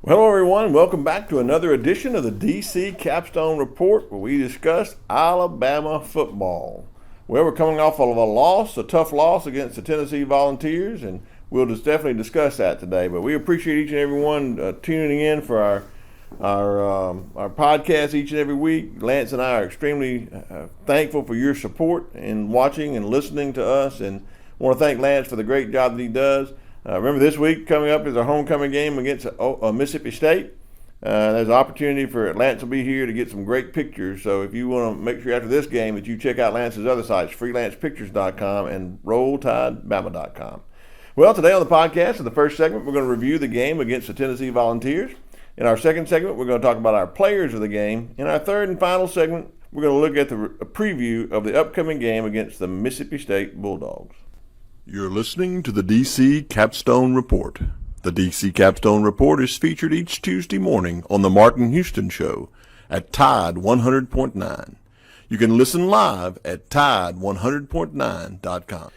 Hello, everyone. Welcome back to another edition of the DC Capstone Report, where we discuss Alabama football. Well, we're coming off of a tough loss against the Tennessee Volunteers, and we'll just definitely discuss that today. But we appreciate each and every one tuning in for our podcast each and every week. Lance and I are extremely thankful for your support in watching and listening to us, and want to thank Lance for the great job that he does. Remember, this week coming up is our homecoming game against Mississippi State. There's an opportunity for Lance will be here to get some great pictures. So if you want to make sure after this game that you check out Lance's other sites, freelancepictures.com and rolltidebama.com. Well, today on the podcast, in the first segment, we're going to review the game against the Tennessee Volunteers. In our second segment, we're going to talk about our players of the game. In our third and final segment, we're going to look at a preview of the upcoming game against the Mississippi State Bulldogs. You're listening to the DC Capstone Report. The DC Capstone Report is featured each Tuesday morning on the Martin Houston Show at Tide 100.9. You can listen live at Tide100.9.com.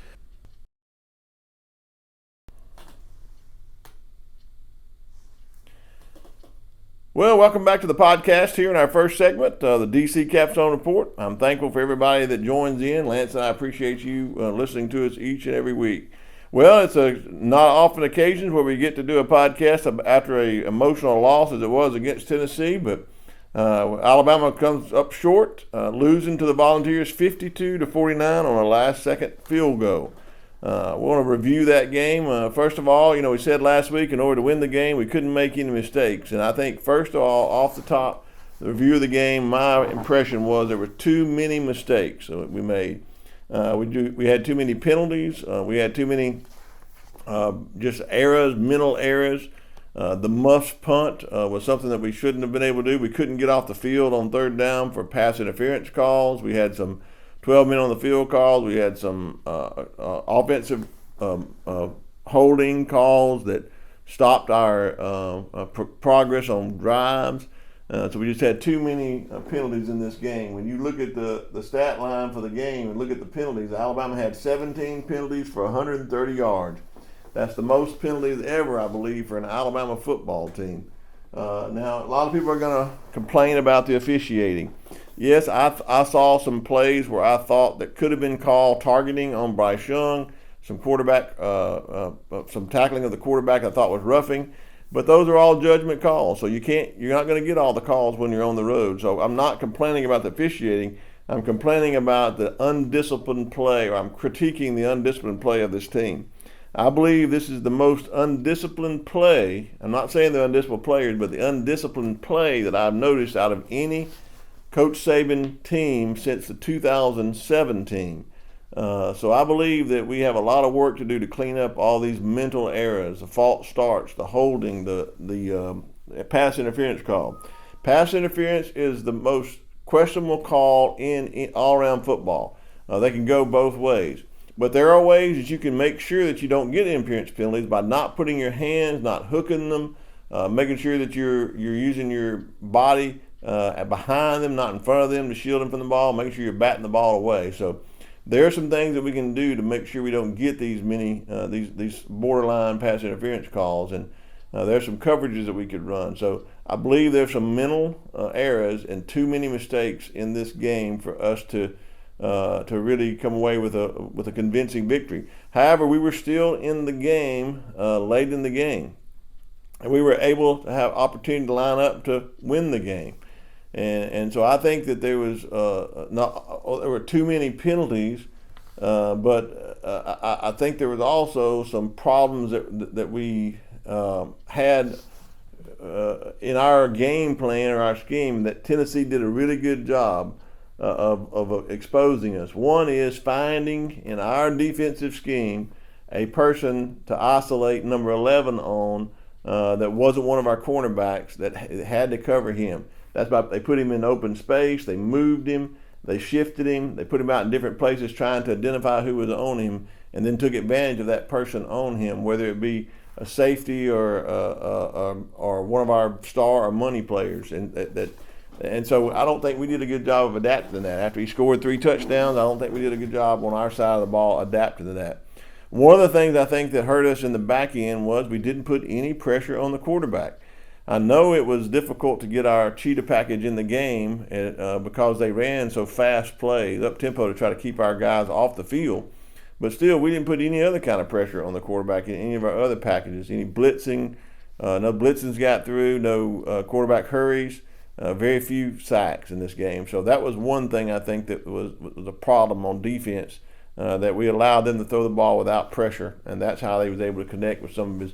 Well, welcome back to the podcast here in our first segment, the DC Capstone Report. I'm thankful for everybody that joins in. Lance and I appreciate you listening to us each and every week. Well, it's a not often occasions where we get to do a podcast after a emotional loss as it was against Tennessee, but Alabama comes up short, losing to the Volunteers 52-49 on a last-second field goal. We want to review that game. First of all, we said last week in order to win the game, we couldn't make any mistakes. And I think, first of all, off the top, the review of the game, my impression was there were too many mistakes that we made. We had too many penalties. We had too many just errors, mental errors. The muff punt was something that we shouldn't have been able to do. We couldn't get off the field on third down for pass interference calls. We had some 12 men on the field calls. We had some offensive holding calls that stopped our progress on drives. So we just had too many penalties in this game. When you look at the stat line for the game and look at the penalties, Alabama had 17 penalties for 130 yards. That's the most penalties ever, I believe, for an Alabama football team. Now, a lot of people are going to complain about the officiating. Yes, I saw some plays where I thought that could have been called targeting on Bryce Young, some tackling of the quarterback I thought was roughing, but those are all judgment calls. So you're not going to get all the calls when you're on the road. So I'm not complaining about the officiating. I'm complaining about the undisciplined play, or I'm critiquing the undisciplined play of this team. I believe this is the most undisciplined play. I'm not saying the undisciplined players, but the undisciplined play that I've noticed out of any Coach Saban team since the 2007 team. So I believe that we have a lot of work to do to clean up all these mental errors, the false starts, the holding, the pass interference call. Pass interference is the most questionable call in all-around football. They can go both ways. But there are ways that you can make sure that you don't get interference penalties by not putting your hands, not hooking them, making sure that you're using your body behind them, not in front of them to shield them from the ball, making sure you're batting the ball away. So there are some things that we can do to make sure we don't get these borderline pass interference calls, and there's some coverages that we could run. So I believe there's some mental errors and too many mistakes in this game for us to really come away with a convincing victory. However, we were still in the game late in the game, and we were able to have opportunity to line up to win the game. And so I think that there were too many penalties, but I think there was also some problems that we had in our game plan or our scheme that Tennessee did a really good job of exposing us. One is finding in our defensive scheme a person to isolate number 11 on that wasn't one of our cornerbacks that had to cover him. That's why they put him in open space, they moved him, they shifted him, they put him out in different places trying to identify who was on him, and then took advantage of that person on him, whether it be a safety or one of our star or money players. And so I don't think we did a good job of adapting to that. After he scored 3 touchdowns, I don't think we did a good job on our side of the ball adapting to that. One of the things I think that hurt us in the back end was we didn't put any pressure on the quarterback. I know it was difficult to get our cheetah package in the game because they ran so fast play, up tempo, to try to keep our guys off the field. But still, we didn't put any other kind of pressure on the quarterback in any of our other packages. Any blitzing, no blitzings got through, no quarterback hurries, very few sacks in this game. So that was one thing I think that was a problem on defense, that we allowed them to throw the ball without pressure, and that's how they was able to connect with some of his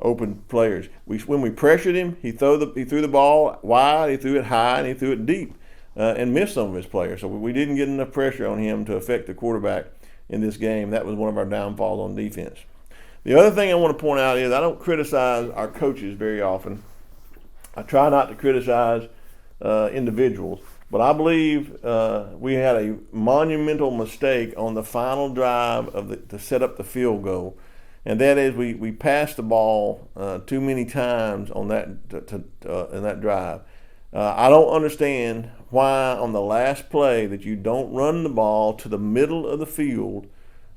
open players. When we pressured him, he threw the ball wide, he threw it high, and he threw it deep, and missed some of his players. So we didn't get enough pressure on him to affect the quarterback in this game. That was one of our downfalls on defense. The other thing I want to point out is I don't criticize our coaches very often. I try not to criticize individuals, but I believe we had a monumental mistake on the final drive to set up the field goal, and that is we passed the ball too many times on that in that drive. I don't understand why on the last play that you don't run the ball to the middle of the field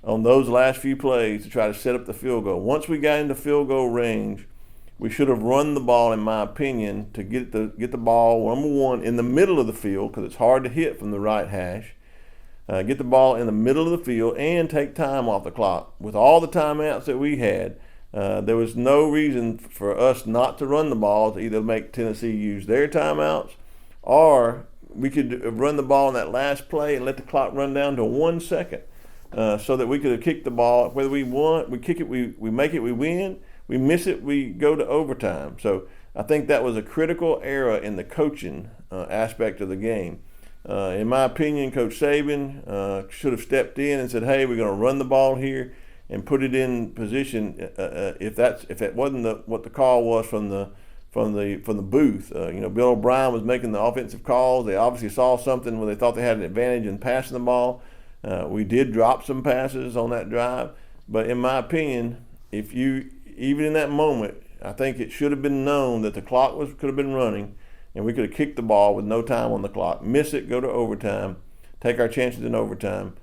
on those last few plays to try to set up the field goal. Once we got into field goal range, we should have run the ball, in my opinion, to get the ball, number one, in the middle of the field, because it's hard to hit from the right hash. Get the ball in the middle of the field and take time off the clock. With all the timeouts that we had, there was no reason for us not to run the ball, to either make Tennessee use their timeouts, or we could run the ball in that last play and let the clock run down to 1 second, so that we could have kicked the ball. Whether we kick it, we make it, we win. We miss it, we go to overtime. So I think that was a critical error in the coaching aspect of the game. In my opinion, Coach Saban should have stepped in and said, "Hey, we're going to run the ball here," and put it in position. If that wasn't what the call was from the booth, Bill O'Brien was making the offensive calls. They obviously saw something where they thought they had an advantage in passing the ball. We did drop some passes on that drive, but in my opinion, even in that moment, I think it should have been known that the clock could have been running, and we could have kicked the ball with no time on the clock, miss it, go to overtime, take our chances in overtime,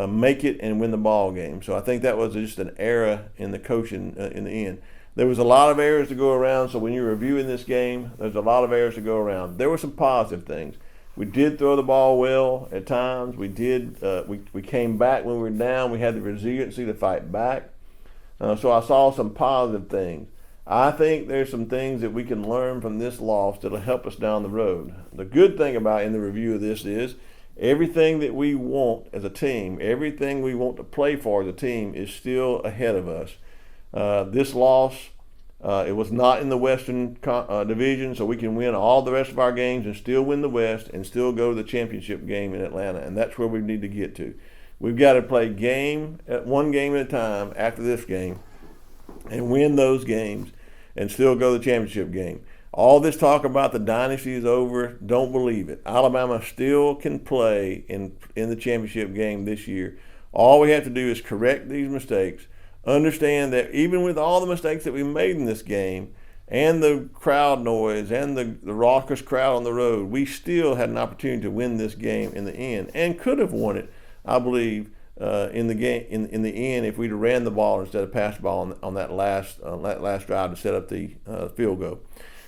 make it, and win the ball game. So I think that was just an error in the coaching in the end. There was a lot of errors to go around, so when you're reviewing this game, there's a lot of errors to go around. There were some positive things. We did throw the ball well at times. We came back when we were down. We had the resiliency to fight back. So I saw some positive things. I think there's some things that we can learn from this loss that'll help us down the road. The good thing about in the review of this is everything that we want as a team, everything we want to play for as a team is still ahead of us. This loss, it was not in the Western Division, so we can win all the rest of our games and still win the West and still go to the championship game in Atlanta, and that's where we need to get to. We've got to play one game at a time after this game and win those games and still go to the championship game. All this talk about the dynasty is over, don't believe it. Alabama still can play in the championship game this year. All we have to do is correct these mistakes, understand that even with all the mistakes that we made in this game and the crowd noise and the raucous crowd on the road, we still had an opportunity to win this game in the end and could have won it, I believe, in the game in the end if we'd have ran the ball instead of passed the ball on that last drive to set up the field goal.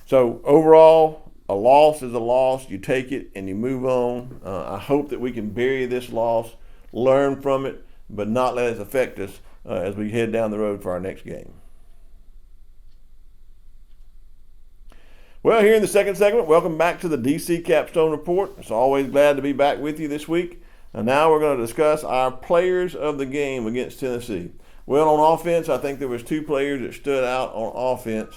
So overall, a loss is a loss. You take it and you move on. I hope that we can bury this loss, learn from it, but not let it affect us as we head down the road for our next game. Well, here in the second segment, welcome back to the DC Capstone Report. It's always glad to be back with you this week. And now we're going to discuss our players of the game against Tennessee. Well, on offense, I think there was two players that stood out on offense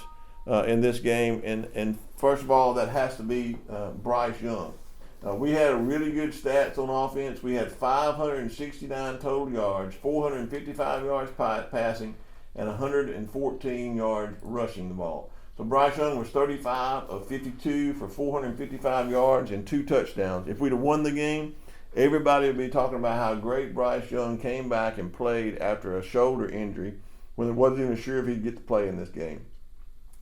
in this game. And first of all, that has to be Bryce Young. We had really good stats on offense. We had 569 total yards, 455 yards passing, and 114 yards rushing the ball. So Bryce Young was 35 of 52 for 455 yards and 2 touchdowns. If we'd have won the game, everybody would be talking about how great Bryce Young came back and played after a shoulder injury when it wasn't even sure if he'd get to play in this game.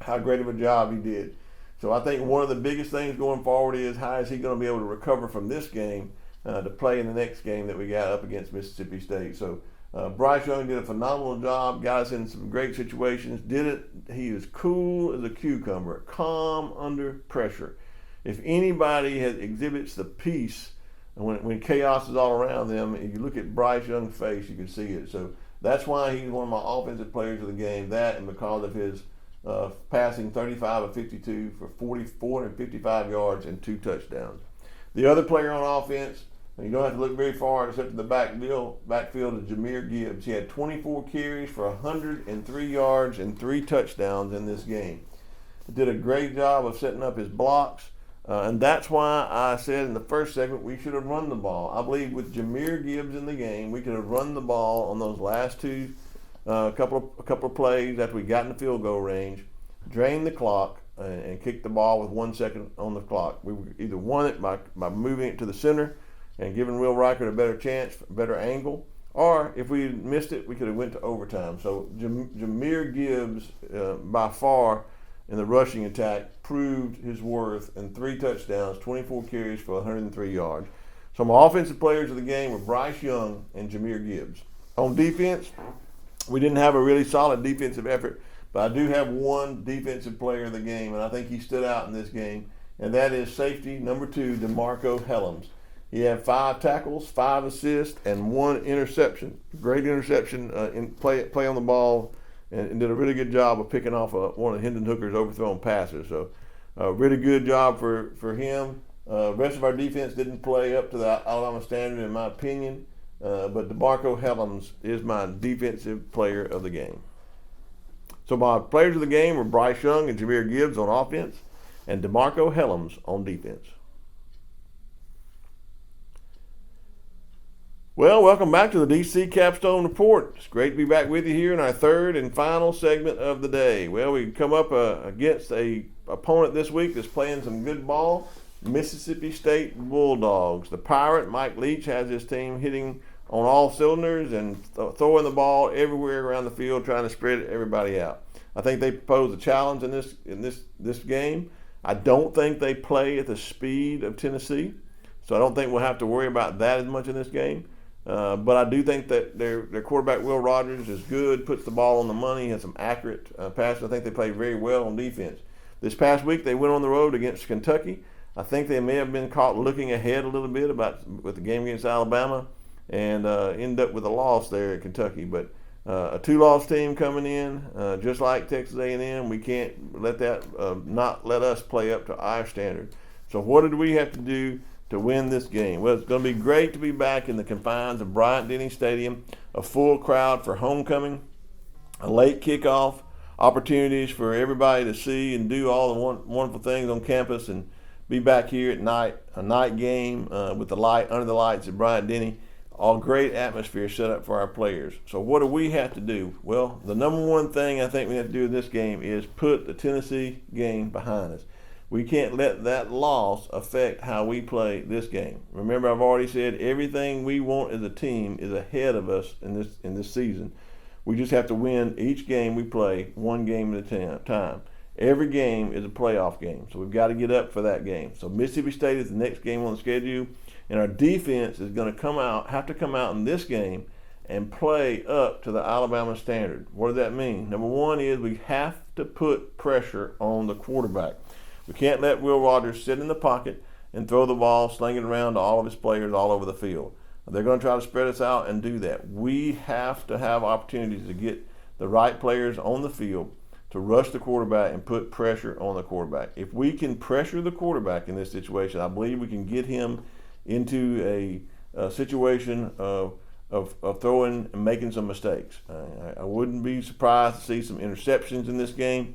How great of a job he did. So I think one of the biggest things going forward is how is he going to be able to recover from this game to play in the next game that we got up against Mississippi State. So Bryce Young did a phenomenal job, got us in some great situations. He was cool as a cucumber, calm under pressure. If anybody exhibits the peace when chaos is all around them, if you look at Bryce Young's face, you can see it. So that's why he's one of my offensive players of the game. That and because of his passing 35 of 52 for 455 yards and 2 touchdowns. The other player on offense, and you don't have to look very far except in the backfield of Jahmyr Gibbs. He had 24 carries for 103 yards and 3 touchdowns in this game. He did a great job of setting up his blocks, and that's why I said in the first segment we should have run the ball. I believe with Jahmyr Gibbs in the game, we could have run the ball on those last two couple of plays after we got in the field goal range, drained the clock, and kicked the ball with 1 second on the clock. We either won it by moving it to the center and giving Will Reichert a better chance, a better angle, or if we missed it, we could have went to overtime. So Jahmyr Gibbs, by far, in the rushing attack, proved his worth in 3 touchdowns, 24 carries for 103 yards. So my offensive players of the game were Bryce Young and Jahmyr Gibbs. On defense, we didn't have a really solid defensive effort, but I do have one defensive player of the game, and I think he stood out in this game, and that is safety number 2, DeMarco Hellams. He had 5 tackles, 5 assists, and 1 interception. Great interception in play on the ball, and did a really good job of picking off one of Hendon Hooker's overthrown passes. So, really good job for him. Rest of our defense didn't play up to the Alabama standard, in my opinion. But DeMarco Hellams is my defensive player of the game. So my players of the game were Bryce Young and Jahmyr Gibbs on offense, and DeMarco Hellams on defense. Well, welcome back to the DC Capstone Report. It's great to be back with you here in our third and final segment of the day. Well, we come up against a opponent this week that's playing some good ball, Mississippi State Bulldogs. The Pirate, Mike Leach, has his team hitting on all cylinders and throwing the ball everywhere around the field, trying to spread everybody out. I think they pose a challenge in this game. I don't think they play at the speed of Tennessee, so I don't think we'll have to worry about that as much in this game. But I do think that their quarterback, Will Rogers, is good, puts the ball on the money, has some accurate passes. I think they play very well on defense. This past week, they went on the road against Kentucky. I think they may have been caught looking ahead a little bit with the game against Alabama and end up with a loss there at Kentucky. But a 2-loss team coming in, just like Texas A&M, we can't let that not let us play up to our standard. So what did we have to do to win this game? Well, it's going to be great to be back in the confines of Bryant-Denny Stadium, a full crowd for homecoming, a late kickoff, opportunities for everybody to see and do all the wonderful things on campus, and be back here at night, a night game with the light under the lights at Bryant-Denny. All great atmosphere set up for our players. So what do we have to do? Well, the number one thing I think we have to do in this game is put the Tennessee game behind us. We can't let that loss affect how we play this game. Remember, I've already said everything we want as a team is ahead of us in this season. We just have to win each game we play, one game at a time. Every game is a playoff game, so we've got to get up for that game. So Mississippi State is the next game on the schedule, and our defense is going to have to come out in this game and play up to the Alabama standard. What does that mean? Number one is we have to put pressure on the quarterback. We can't let Will Rogers sit in the pocket and throw the ball, sling it around to all of his players all over the field. They're going to try to spread us out and do that. We have to have opportunities to get the right players on the field to rush the quarterback and put pressure on the quarterback. If we can pressure the quarterback in this situation, I believe we can get him into a situation of throwing and making some mistakes. I wouldn't be surprised to see some interceptions in this game,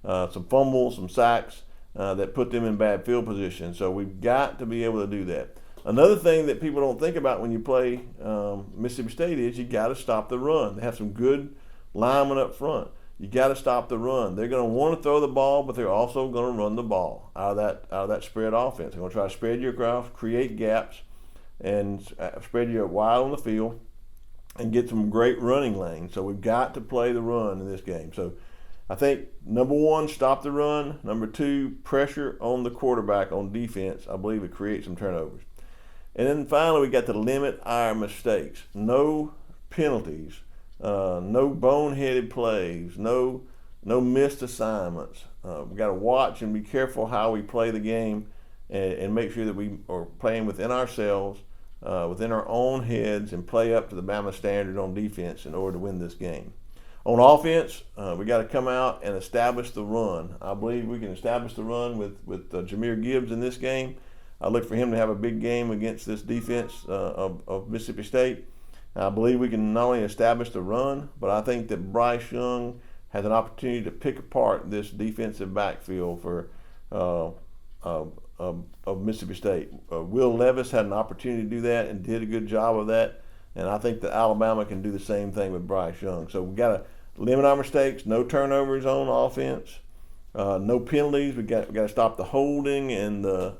some fumbles, some sacks that put them in bad field position. So we've got to be able to do that. Another thing that people don't think about when you play Mississippi State is you got to stop the run. They have some good linemen up front. You got to stop the run. They're going to want to throw the ball, but they're also going to run the ball out of that spread offense. They're going to try to spread you across, create gaps, and spread you wide on the field, and get some great running lanes. So we've got to play the run in this game. So I think number one, stop the run. Number two, pressure on the quarterback on defense. I believe it creates some turnovers. And then finally, we got to limit our mistakes. No penalties, no boneheaded plays, no missed assignments. We got to watch and be careful how we play the game, and make sure that we are playing within ourselves, within our own heads, and play up to the Bama standard on defense in order to win this game. On offense, we got to come out and establish the run. I believe we can establish the run with Jahmyr Gibbs in this game. I look for him to have a big game against this defense of Mississippi State. I believe we can not only establish the run, but I think that Bryce Young has an opportunity to pick apart this defensive backfield for of Mississippi State. Will Levis had an opportunity to do that and did a good job of that. And I think that Alabama can do the same thing with Bryce Young. So we've got to limit our mistakes, no turnovers on offense, no penalties. We got to stop the holding and the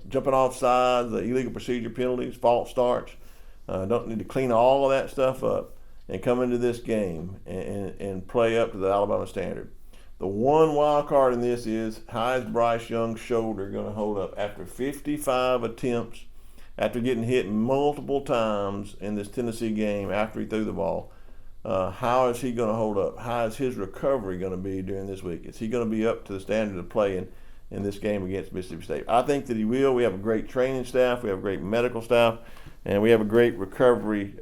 jumping off sides, the illegal procedure penalties, false starts. Don't need to clean all of that stuff up and come into this game and play up to the Alabama standard. The one wild card in this is, how is Bryce Young's shoulder going to hold up after 55 attempts, after getting hit multiple times in this Tennessee game after he threw the ball? How is he going to hold up? How is his recovery going to be during this week? Is he going to be up to the standard of playing in this game against Mississippi State? I think that he will. We have a great training staff. We have a great medical staff. And we have a great recovery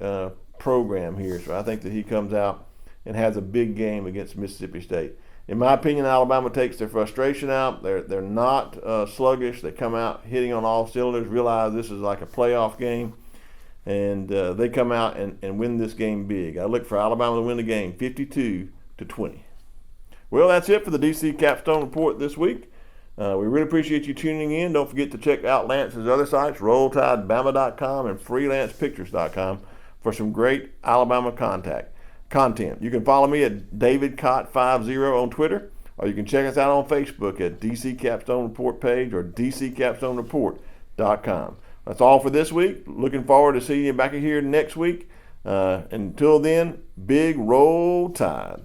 program here. So I think that he comes out and has a big game against Mississippi State. In my opinion, Alabama takes their frustration out. They're not sluggish. They come out hitting on all cylinders, realize this is like a playoff game, and they come out and win this game big. I look for Alabama to win the game 52-20. Well, that's it for the DC Capstone Report this week. We really appreciate you tuning in. Don't forget to check out Lance's other sites, RollTideBama.com and FreelancePictures.com, for some great Alabama content. You can follow me at DavidCott50 on Twitter, or you can check us out on Facebook at DC Capstone Report page or DCCapstoneReport.com. That's all for this week. Looking forward to seeing you back here next week. Until then, big roll tide.